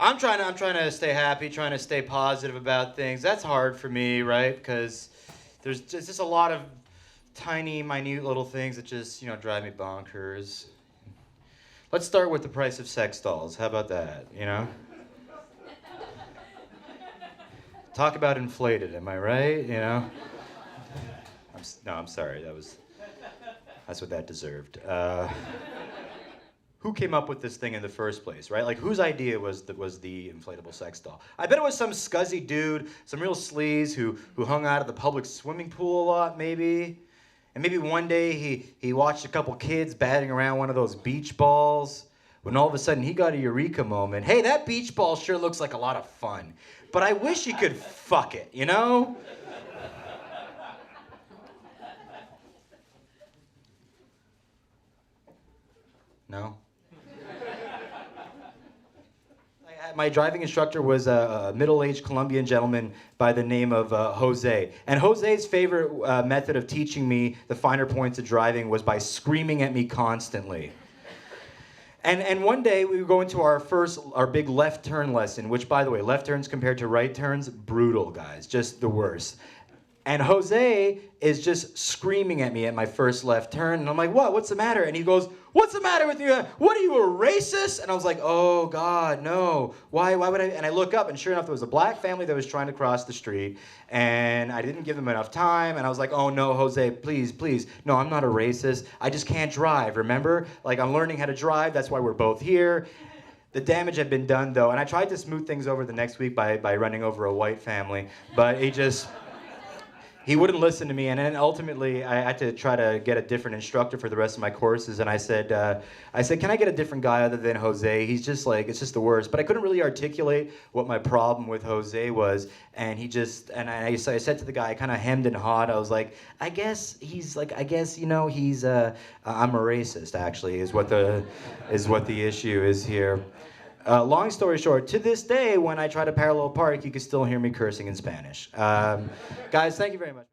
I'm trying to stay happy, trying to stay positive about things. That's hard for me, right? Because there's just a lot of tiny, minute little things that just, drive me bonkers. Let's start with the price of sex dolls. How about that, Talk about inflated, am I right, No, I'm sorry, that's what that deserved. Who came up with this thing in the first place, right? Like, whose idea was the inflatable sex doll? I bet it was some scuzzy dude, some real sleaze who hung out at the public swimming pool a lot, maybe. And maybe one day he watched a couple kids batting around one of those beach balls, when all of a sudden he got a eureka moment. Hey, that beach ball sure looks like a lot of fun, but I wish he could fuck it, No? My driving instructor was a middle-aged Colombian gentleman by the name of Jose. And Jose's favorite method of teaching me the finer points of driving was by screaming at me constantly. And one day we were going to our big left turn lesson, which, by the way, left turns compared to right turns, brutal, guys, just the worst. And Jose is just screaming at me at my first left turn. And I'm like, what? What's the matter? And he goes, what's the matter with you? What are you, a racist? And I was like, oh, God, no. Why would I? And I look up, and sure enough, there was a black family that was trying to cross the street. And I didn't give them enough time. And I was like, oh, no, Jose, please, please. No, I'm not a racist. I just can't drive, remember? Like, I'm learning how to drive. That's why we're both here. The damage had been done, though. And I tried to smooth things over the next week by running over a white family. But he wouldn't listen to me, and then ultimately I had to try to get a different instructor for the rest of my courses. And I said, can I get a different guy other than Jose? He's just like, it's just the worst. But I couldn't really articulate what my problem with Jose was. And I said to the guy, I kind of hemmed and hawed. I was like, I'm a racist, actually, is what the issue is here. Long story short, to this day, when I try to parallel park, you can still hear me cursing in Spanish. Guys, thank you very much.